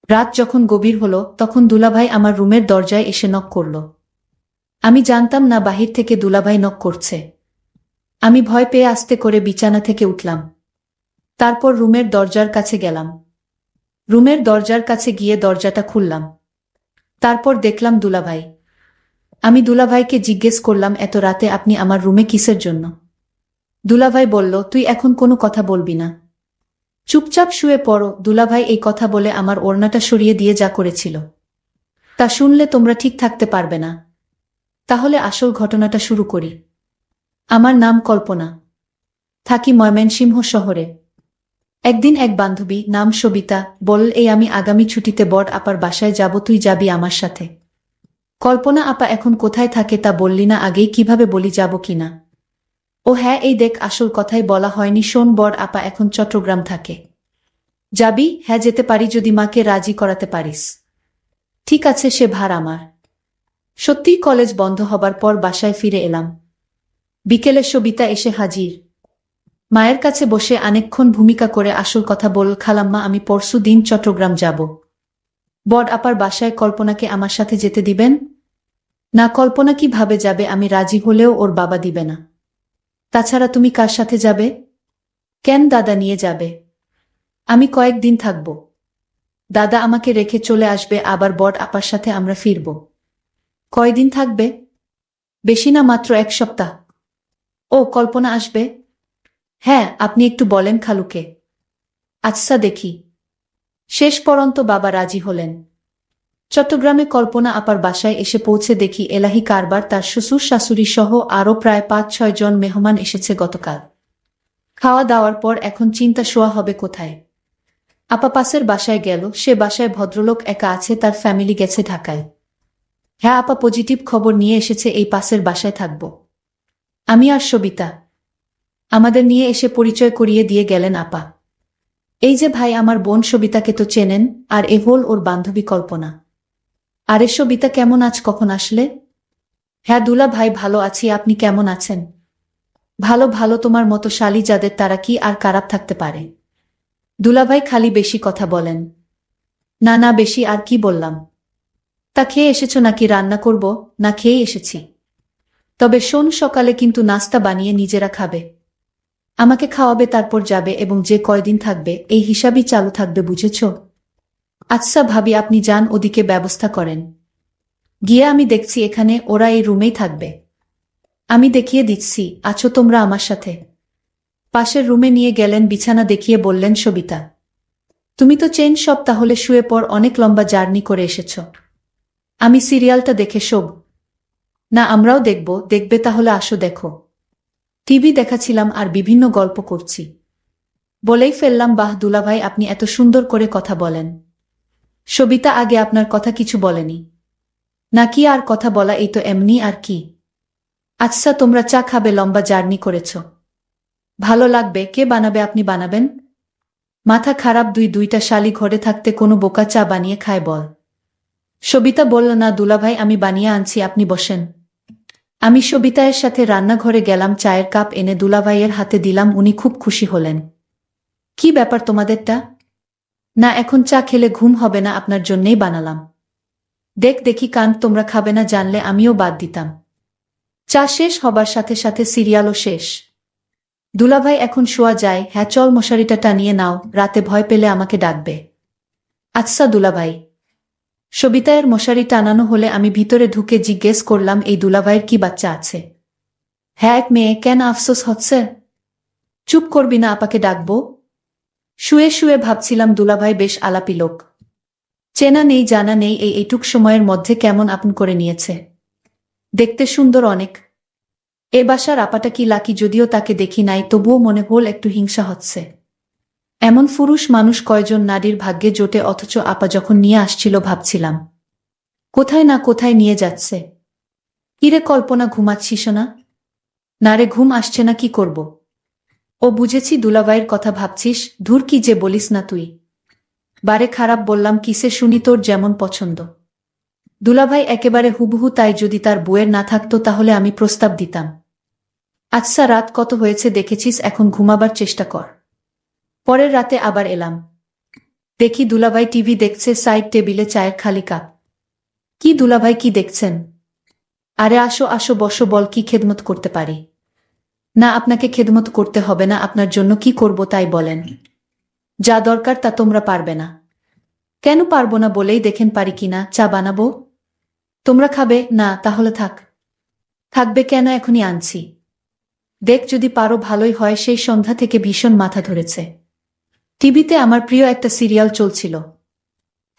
রাত যখন গভীর হলো তখন দুলাভাই আমার রুমের দরজায় এসে নক করল। আমি জানতাম না বাহির থেকে দুলাভাই নক করছে। আমি ভয় পেয়ে আস্তে করে বিছানা থেকে উঠলাম। তারপর রুমের দরজার কাছে গেলাম। রুমের দরজার কাছে গিয়ে দরজাটা খুললাম। তারপর দেখলাম দুলাভাই। আমি দুলাভাইকে জিজ্ঞেস করলাম, এত রাতে আপনি আমার রুমে কিসের জন্য? দুলাভাই বলল, তুই এখন কোনো কথা বলবি না, চুপচাপ শুয়ে পড়ো। দুলাভাই এই কথা বলে আমার ওড়নাটা সরিয়ে দিয়ে যা করেছিল তা শুনলে তোমরা ঠিক থাকতে পারবে না। তাহলে আসল ঘটনাটা শুরু করি। আমার নাম কল্পনা। থাকি ময়মনসিংহ শহরে। একদিন এক বান্ধবী, নাম সবিতা, বলল, এই আমি আগামী ছুটিতে বড় আপার বাসায় যাব, তুই যাবি আমার সাথে। কল্পনা আপা এখন কোথায় থাকে তা বললি না আগেই, কিভাবে বলি যাব কিনা? ও হ্যাঁ, এই দেখ, আসল কথাই বলা হয়নি, শোন, বড় আপা এখন চট্টগ্রাম থাকে। যাবি? হ্যাঁ যেতে পারি, যদি মাকে রাজি করাতে পারিস। ঠিক আছে, সে ভার আমার। সত্যিই কলেজ বন্ধ হবার পর বাসায় ফিরে এলাম। বিকেলে সবিতা এসে হাজির। মায়ের কাছে বসে অনেকক্ষণ ভূমিকা করে আসল কথা বলল, খালাম্মা, আমি পরশু দিন চট্টগ্রাম যাব। বড় আপার বাসায় কল্পনাকে আমার সাথে যেতে দিবেন? না, কল্পনা কিভাবে যাবে? আমি রাজি হলেও ওর বাবা দিবে না। তাছাড়া তুমি কার সাথে যাবে? কেন, দাদা নিয়ে যাবে। আমি কয়েকদিন থাকব। দাদা আমাকে রেখে চলে আসবে, আবার বড় আপার সাথে আমরা ফিরব। কয়দিন থাকবে? বেশি না, মাত্র 1 সপ্তাহ। ও, কল্পনা আসবে? হ্যাঁ, আপনি একটু বলেন খালুকে। আচ্ছা দেখি। শেষ পর্যন্ত বাবা রাজি হলেন। চট্টগ্রামে কল্পনা আপার বাসায় এসে পৌঁছে দেখি এলাহি কারবার, তার শ্বশুর শাশুড়ি সহ আরও প্রায় 5-6 জন মেহমান এসেছে গতকাল। খাওয়া দাওয়ার পর এখন চিন্তা শোয়া হবে কোথায়। আপা পাশের বাসায় গেল, সে বাসায় ভদ্রলোক একা আছে, তার ফ্যামিলি গেছে ঢাকায়। হ্যাঁ, আপা পজিটিভ খবর নিয়ে এসেছে, এই পাশের বাসায় থাকব। আমি আর সবিতা। আমাদের নিয়ে এসে পরিচয় করিয়ে দিয়ে গেলেন আপা। এই যে ভাই, আমার বোন সবিতাকে তো চেনেন, আর এ হল ওর বান্ধবী কল্পনা। আরে সবিতা, কেমন আছ, কখন আসলে? হ্যাঁ দুলা ভাই, ভালো আছি, আপনি কেমন আছেন? ভালো ভালো, তোমার মতো শালী যাদের, তারা কি আর খারাপ থাকতে পারে? দুলাভাই খালি বেশি কথা বলেন। না না, বেশি আর কি বললাম। তা খেয়ে এসেছো নাকি? রান্না করব? না, খেয়েই এসেছি। তবে শোন, সকালে কিন্তু নাস্তা বানিয়ে নিজেরা খাবে। আমাকে খাওয়াবে, তারপর যাবে, এবং যে কয়দিন থাকবে এই হিসাবই চালু থাকবে, বুঝেছ? আচ্ছা ভাবি, আপনি যান, ওদিকে ব্যবস্থা করেন। গিয়ে আমি দেখছি, এখানে ওরা এই রুমেই থাকবে। আমি দেখিয়ে দিচ্ছি, আছো তোমরা আমার সাথে। পাশের রুমে নিয়ে গেলেন, বিছানা দেখিয়ে বললেন, সবিতা তুমি তো চেন সব, তাহলে শুয়ে পড়, অনেক লম্বা জার্নি করে এসেছ। আমি সিরিয়ালটা দেখে শোব। না, আমরাও দেখব। দেখবে? তাহলে আসো দেখো। টিভি দেখাছিলাম আর বিভিন্ন গল্প করছি। বলেই ফেললাম, বাহ দুলাভাই, আপনি এত সুন্দর করে কথা বলেন। সবিতা আগে আপনার কথা কিছু বলেনি? নাকি আর কথা বলা, এই তো এমনি আর কি। আচ্ছা তোমরা চা খাবে? লম্বা জার্নি করেছ, ভালো লাগবে। কে বানাবে? আপনি বানাবেন? মাথা খারাপ, দুইটা শালি ঘরে থাকতে কোনো বোকা চা বানিয়ে খায় বল? সবিতা বলল, না দুলাভাই, আমি বানিয়ে আনছি, আপনি বসেন। আমি সবিতায়ের সাথে রান্নাঘরে গেলাম, চায়ের কাপ এনে দুলাভাইয়ের হাতে দিলাম, উনি খুব খুশি হলেন। কি ব্যাপার তোমাদেরটা? না, এখন চা খেলে ঘুম হবে না, আপনার জন্যেই বানালাম। দেখি কান, তোমরা খাবে না জানলে আমিও বাদ দিতাম। চা শেষ হবার সাথে সাথে সিরিয়ালও শেষ। দুলাভাই এখন শোয়া যায়? হ্যাঁ চল, মশারিটা টানিয়ে নাও, রাতে ভয় পেলে আমাকে ডাকবে। আচ্ছা দুলাভাই। সবিতায়ের মশারি টানানো হলে আমি ভিতরে ঢুকে জিজ্ঞেস করলাম, এই দুলাভাইয়ের কি বাচ্চা আছে? হ্যাঁ, এক মেয়ে। কেন, আফসোস হচ্ছে? চুপ করবি না, আপাকে ডাকবো। শুয়ে শুয়ে ভাবছিলাম, দুলাভাই বেশ আলাপি লোক। চেনা নেই জানা নেই, এইটুক সময়ের মধ্যে কেমন আপন করে নিয়েছে। দেখতে সুন্দর অনেক। এ বাসার আপাটা কি লাকি, যদিও তাকে দেখি নাই, তবুও মনে হল একটু হিংসা হচ্ছে। এমন পুরুষ মানুষ কয়জন নারীর ভাগ্যে জোটে, অথচ আপা যখন নিয়ে আসছিল ভাবছিলাম কোথায় না কোথায় নিয়ে যাচ্ছে। কিরে কল্পনা, ঘুমাচ্ছিস না? না রে, ঘুম আসছে না, কি করব? ও বুঝেছি, দুলাভাইয়ের কথা ভাবছিস। ধুর, কি যে বলিস না তুই। বারে খারাপ বললাম কিসে শুনি, তোর যেমন পছন্দ। দুলাভাই একেবারে হুবহু তাই, যদি তার বউয়ের না থাকতো তাহলে আমি প্রস্তাব দিতাম। আচ্ছা রাত কত হয়েছে দেখেছিস, এখন ঘুমাবার চেষ্টা কর। পরের রাতে আবার এলাম। দেখি দুলাভাই টিভি দেখছে, সাইড টেবিলে চায়ের খালি কাপ। কি দুলাভাই, কি দেখছেন? আরে আসো আসো, বসো, বল কি খেদমত করতে পারি? না, আপনাকে খেদমত করতে হবে না, আপনার জন্য কি করব তাই বলেন। যা দরকার তা তোমরা পারবে না। কেন পারবো না বলেই দেখেন পারি কিনা। চা বানাবো? তোমরা খাবে না? তাহলে থাক। থাকবে কেন, এখনই আনছি। দেখ, যদি পারো ভালোই হয়। সেই সন্ধ্যা থেকে ভীষণ মাথা ধরেছে। টিভিতে আমার প্রিয় একটা সিরিয়াল চলছিল,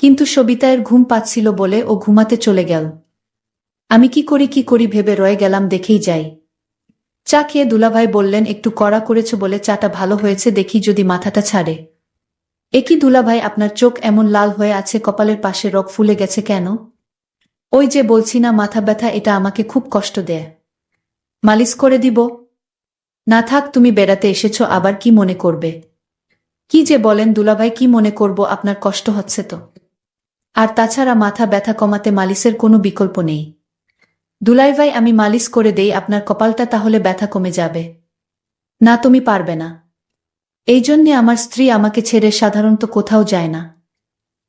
কিন্তু সবিতায়ের ঘুম পাচ্ছিল বলে ও ঘুমাতে চলে গেল। আমি কি করি ভেবে রয়ে গেলাম, দেখেই যাই। চা খেয়ে দুলাভাই বললেন, একটু কড়া করেছ বলে চাটা ভালো হয়েছে, দেখি যদি মাথাটা ছাড়ে। এ কি দুলাভাই, আপনার চোখ এমন লাল হয়ে আছে, কপালের পাশে রগ ফুলে গেছে কেন? ওই যে বলছি না, মাথা ব্যথা, এটা আমাকে খুব কষ্ট দেয়। মালিশ করে দিব? না থাক, তুমি বেড়াতে এসেছ, আবার কি মনে করবে? কি যে বলেন দুলাভাই, কি মনে করব, আপনার কষ্ট হচ্ছে তো। আর তাছাড়া মাথা ব্যথা কমাতে মালিশের কোনো বিকল্প নেই। দুলাভাই, আমি মালিশ করে দেই আপনার কপালটা, তাহলে ব্যথা কমে যাবে। না, তুমি পারবে না। এই জন্যে আমার স্ত্রী আমাকে ছেড়ে সাধারণত কোথাও যায় না।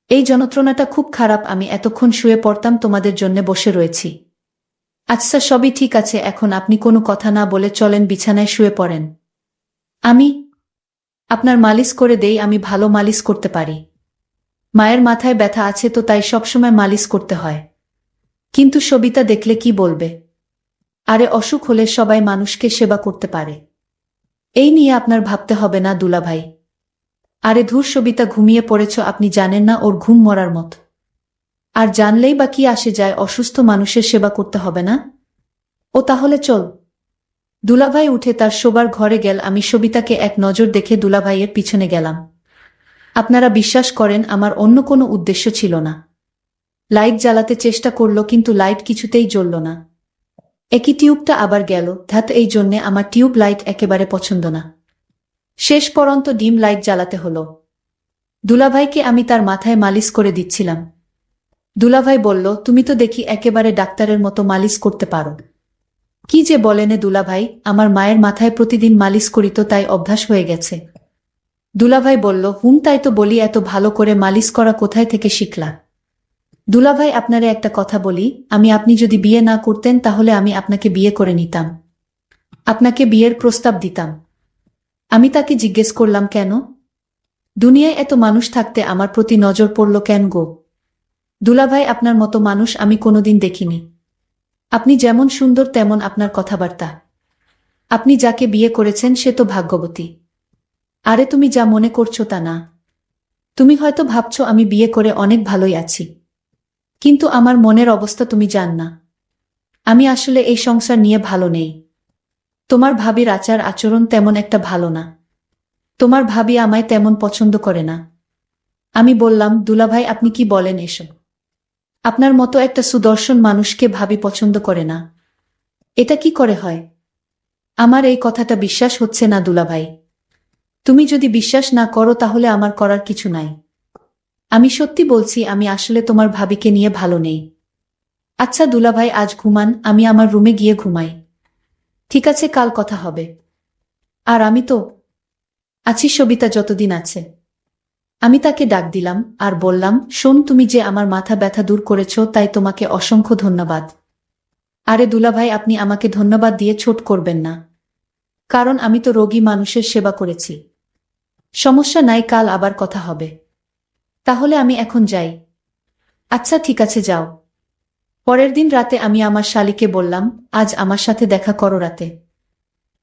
এই যন্ত্রণাটা খুব খারাপ, আমি এতক্ষণ শুয়ে পড়তাম, তোমাদের জন্য বসে রয়েছি। আচ্ছা, সবই ঠিক আছে, এখন আপনি কোনো কথা না বলে চলেন, বিছানায় শুয়ে পড়েন। আমি আপনার মালিশ করে দেই, আমি ভালো মালিশ করতে পারি। মায়ের মাথায় ব্যথা আছে তো, তাই সবসময় মালিশ করতে হয়। কিন্তু সবিতা দেখলে কি বলবে? আরে অসুখ হলে সবাই মানুষকে সেবা করতে পারে, এই নিয়ে আপনার ভাবতে হবে না দুলাভাই। আরে ধুর সবিতা, ঘুমিয়ে পড়েছ, আপনি জানেন না ওর ঘুম মরার মত। আর জানলেই বা কি আসে যায়, অসুস্থ মানুষের সেবা করতে হবে না? ও তাহলে চল। দুলাভাই উঠে তার শোবার ঘরে গেল। আমি সবিতাকে এক নজর দেখে দুলাভাইয়ের পিছনে গেলাম। আপনারা বিশ্বাস করেন, আমার অন্য কোনো উদ্দেশ্য ছিল না। লাইট জ্বালাতে চেষ্টা করল, কিন্তু লাইট কিছুতেই জ্বলল না। একই টিউবটা আবার গেল, ধ্যাত, এই জন্যে আমার টিউব লাইট একেবারে পছন্দ না। শেষ পর্যন্ত ডিম লাইট জ্বালাতে হলো। দুলাভাইকে আমি তার মাথায় মালিশ করে দিচ্ছিলাম। দুলাভাই বলল, তুমি তো দেখি একেবারে ডাক্তারের মতো মালিশ করতে পারো। কি যে বলেনে দুলাভাই, আমার মায়ের মাথায় প্রতিদিন মালিশ করিত, তাই অভ্যাস হয়ে গেছে। দুলাভাই বলল, তাই তো বলি, এত ভালো করে মালিশ করা কোথায় থেকে শিখলা? দুলাভাই, আপনারে একটা কথা বলি, আপনি যদি বিয়ে না করতেন তাহলে আমি আপনাকে বিয়ে করে নিতাম। আপনাকে বিয়ের প্রস্তাব দিতাম। আমি তাকে জিজ্ঞেস করলাম, কেন? দুনিয়ায় এত মানুষ থাকতে আমার প্রতি নজর পড়ল কেন গো? দুলাভাই, আপনার মতো মানুষ আমি কোনোদিন দেখিনি। আপনি যেমন সুন্দর তেমন আপনার কথাবার্তা। আপনি যাকে বিয়ে করেছেন সে তো ভাগ্যবতী। আরে তুমি যা মনে করছো তা না। তুমি হয়তো ভাবছো আমি বিয়ে করে অনেক ভালোই আছি, কিন্তু আমার মনের অবস্থা তুমি জান না। আমি আসলে এই সংসার নিয়ে ভালো নেই। তোমার ভাবির আচার আচরণ তেমন একটা ভালো না। তোমার ভাবি আমায় তেমন পছন্দ করে না। আমি বললাম, দুলাভাই, আপনি কি বলেন এসব? আপনার মতো একটা সুদর্শন মানুষকে ভাবি পছন্দ করে না? এটা কি করে হয়? আমার এই কথাটা বিশ্বাস হচ্ছে না দুলাভাই। তুমি যদি বিশ্বাস না করো তাহলে আমার করার কিছু নাই। আমি সত্যি বলছি, আমি আসলে তোমার ভাবিকে নিয়ে ভালো নেই। আচ্ছা দুলাভাই, আজ ঘুমান, আমি আমার রুমে গিয়ে ঘুমাই। ঠিক আছে, কাল কথা হবে। আর আমি তো আছি, সবিতা যতদিন আছে। আমি তাকে ডাক দিলাম আর বললাম, শোন, তুমি যে আমার মাথা ব্যথা দূর করেছ তাই তোমাকে অসংখ্য ধন্যবাদ। আরে দুলাভাই, আপনি আমাকে ধন্যবাদ দিয়ে ছোট করবেন না, কারণ আমি তো রোগী মানুষের সেবা করেছি। সমস্যা নাই, কাল আবার কথা হবে। তাহলে আমি এখন যাই। আচ্ছা ঠিক আছে, যাও। পরের দিন রাতে আমি আমার শালীকে বললাম, আজ আমার সাথে দেখা করো রাতে।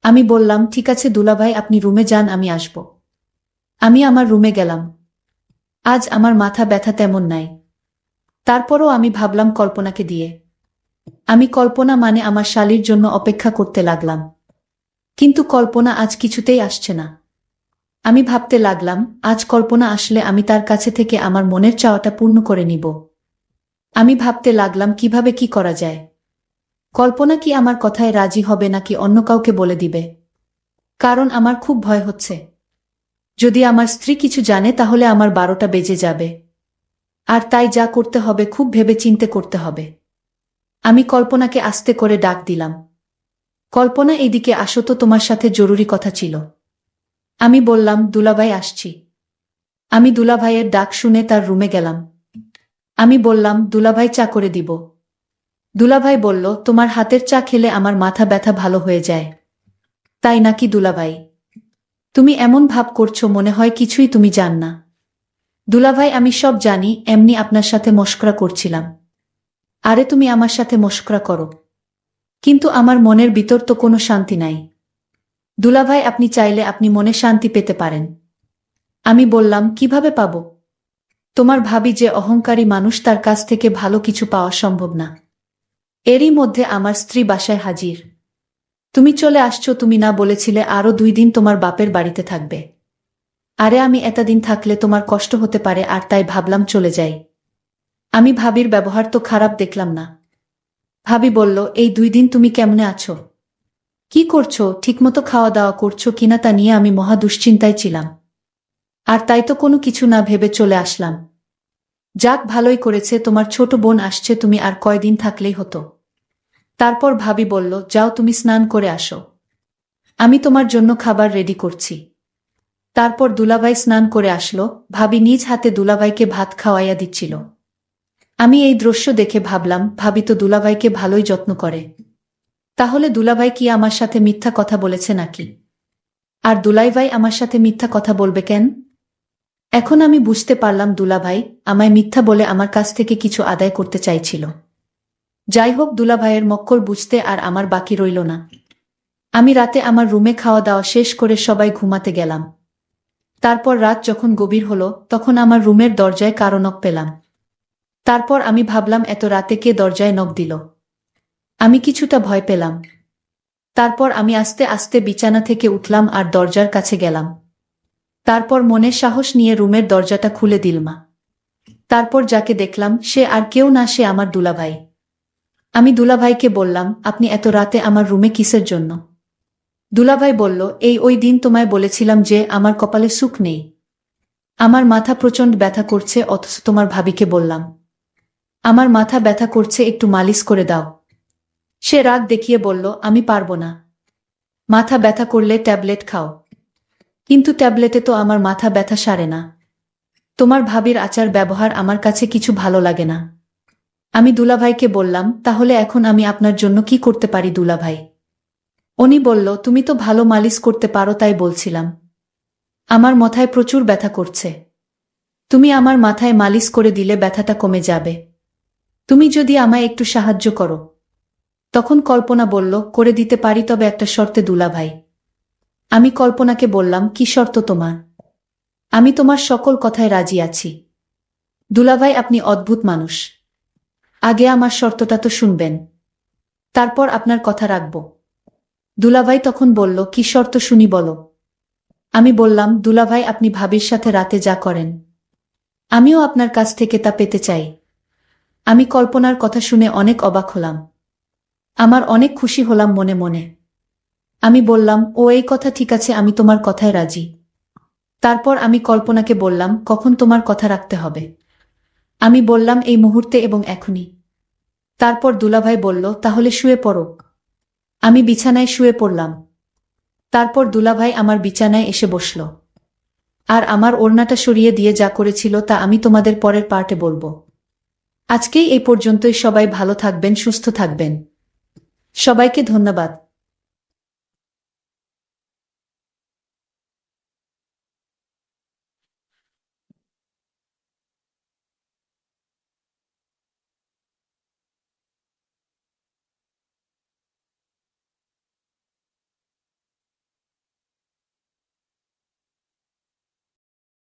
আমি বললাম, ঠিক আছে দুলাভাই, আপনি রুমে যান, আমি আসব। আমি আমার রুমে গেলাম। আজ আমার মাথা ব্যথা তেমন নাই। তারপরও আমি ভাবলাম কল্পনাকে দিয়ে। আমি কল্পনা মানে আমার শালীর জন্য অপেক্ষা করতে লাগলাম। কিন্তু কল্পনা আজ কিছুতেই আসছে না। আমি ভাবতে লাগলাম, আজ কল্পনা আসলে আমি তার কাছে থেকে আমার মনের চাওয়াটা পূর্ণ করে নিব। আমি ভাবতে লাগলাম কিভাবে কি করা যায়। কল্পনা কি আমার কথায় রাজি হবে নাকি অন্য কাউকে বলে দিবে? কারণ আমার খুব ভয় হচ্ছে, যদি আমার স্ত্রী কিছু জানে তাহলে আমার 12টা বেজে যাবে। আর তাই যা করতে হবে খুব ভেবেচিন্তে করতে হবে। আমি কল্পনাকে আস্তে করে ডাক দিলাম, কল্পনা, এইদিকে আসো তো, তোমার সাথে জরুরি কথা ছিল। আমি বললাম, দুলাভাই আসছি। আমি দুলাভাইয়ের ডাক শুনে তার রুমে গেলাম। আমি বললাম, দুলাভাই চা করে দিব। দুলাভাই বলল, তোমার হাতের চা খেলে আমার মাথা ব্যথা ভালো হয়ে যায়। তাই নাকি দুলাভাই? তুমি এমন ভাব করছো মনে হয় কিছুই তুমি জান না। দুলাভাই, আমি সব জানি, এমনি আপনার সাথে মশকরা করছিলাম। আরে তুমি আমার সাথে মশকরা করো, কিন্তু আমার মনের ভিতর তো কোনো শান্তি নাই। দুলাভাই, আপনি চাইলে আপনি মনে শান্তি পেতে পারেন। আমি বললাম, কিভাবে পাবো? তোমার ভাবি যে অহংকারী মানুষ, তার কাছ থেকে ভালো কিছু পাওয়া সম্ভব না। এরই মধ্যে আমার স্ত্রী বাসায় হাজির। তুমি চলে আসছো, তুমি না বলেছিলে আরো 2 দিন তোমার বাপের বাড়িতে থাকবে? আরে আমি এতদিন থাকলে তোমার কষ্ট হতে পারে, আর তাই ভাবলাম চলে যাই। আমি ভাবির ব্যবহার তো খারাপ দেখলাম না। ভাবি বলল, এই 2 দিন তুমি কেমনে আছো? কি করছো? ঠিকমতো খাওয়া দাওয়া করছো কিনা তা নিয়ে আমি মহা দুশ্চিন্তায় ছিলাম। আর তাই তো কোনো কিছু না ভেবে চলে আসলাম। যাক, ভালোই করেছে, তোমার ছোট বোন আসছে, তুমি আর কয়দিন থাকলেই হতো। তারপর ভাবি বলল, যাও তুমি স্নান করে আসো, আমি তোমার জন্য খাবার রেডি করছি। তারপর দুলাভাই স্নান করে আসলো। ভাবি নিজ হাতে দুলাভাইকে ভাত খাওয়াইয়া দিচ্ছিল। আমি এই দৃশ্য দেখে ভাবলাম, ভাবি তো দুলাভাইকে ভালোই যত্ন করে। তাহলে দুলাভাই কি আমার সাথে মিথ্যা কথা বলেছে নাকি? আর দুলাভাই আমার সাথে মিথ্যা কথা বলবে কেন? এখন আমি বুঝতে পারলাম, দুলাভাই আমায় মিথ্যা বলে আমার কাছ থেকে কিছু আদায় করতে চাইছিল। যাই হোক, দুলাভাইয়ের মক্কল বুঝতে আর আমার বাকি রইল না। আমি রাতে আমার রুমে খাওয়া দাওয়া শেষ করে সবাই ঘুমাতে গেলাম। তারপর রাত যখন গভীর হলো, তখন আমার রুমের দরজায় কারো নক পেলাম। তারপর আমি ভাবলাম, এত রাতে কে দরজায় নক দিল? আমি কিছুটা ভয় পেলাম। তারপর আমি আস্তে আস্তে বিছানা থেকে উঠলাম আর দরজার কাছে গেলাম। তারপর মনে সাহস নিয়ে রুমের দরজাটা খুলে দিলাম। তারপর যাকে দেখলাম সে আর কেউ না, সে আমার দুলাভাই। আমি দুলাভাইকে বললাম, আপনি এত রাতে আমার রুমে কিসের জন্য? দুলাভাই বলল, ওই দিন তোমায় বলেছিলাম যে আমার কপালে সুখ নেই। আমার মাথা প্রচণ্ড ব্যথা করছে, অথচ তোমার ভাবিকে বললাম আমার মাথা ব্যথা করছে, একটু মালিশ করে দাও। সে রাগ দেখিয়ে বলল, আমি পারবো না। মাথা ব্যথা করলে ট্যাবলেট খাও। কিন্তু ট্যাবলেটে তো আমার মাথা ব্যথা সারে না। তোমার ভাবির আচার ব্যবহার আমার কাছে কিছু ভালো লাগে না। আমি দুলাভাইকে বললাম, তাহলে এখন আমি আপনার জন্য কি করতে পারি দুলাভাই? উনি বলল, তুমি তো ভালো মালিশ করতে পারো, তাই বলছিলাম। আমার মাথায় প্রচুর ব্যথা করছে, তুমি আমার মাথায় মালিশ করে দিলে ব্যথাটা কমে যাবে। তুমি যদি আমায় একটু সাহায্য করো। তখন কল্পনা বলল, করে দিতে পারি, তবে একটা শর্তে দুলাভাই। আমি কল্পনাকে বললাম, কি শর্ত তোমার? আমি তোমার সকল কথায় রাজি আছি। দুলাভাই, আপনি অদ্ভুত মানুষ। আগে আমার শর্তটা তো শুনবেন, তারপর আপনার কথা রাখব। দুলাভাই তখন বলল, কি শর্ত শুনি বলো। আমি বললাম, দুলাভাই, আপনি ভাবির সাথে রাতে যা করেন, আমিও আপনার কাছ থেকে তা পেতে চাই। আমি কল্পনার কথা শুনে অনেক অবাক হলাম। আমার অনেক খুশি হলাম মনে মনে। আমি বললাম, ও এই কথা ঠিক আছে, আমি তোমার কথায় রাজি। তারপর আমি কল্পনাকে বললাম, কখন তোমার কথা রাখতে হবে? আমি বললাম, এই মুহূর্তে এবং এখনই। তারপর দুলাভাই বলল, তাহলে শুয়ে পড়ো। আমি বিছানায় শুয়ে পড়লাম। তারপর দুলাভাই আমার বিছানায় এসে বসল। আর আমার ওড়নাটা সরিয়ে দিয়ে যা করেছিল তা আমি তোমাদের পরের পার্টে বলবো। আজকেই এই পর্যন্তই। সবাই ভালো থাকবেন, সুস্থ থাকবেন। সবাইকে ধন্যবাদ।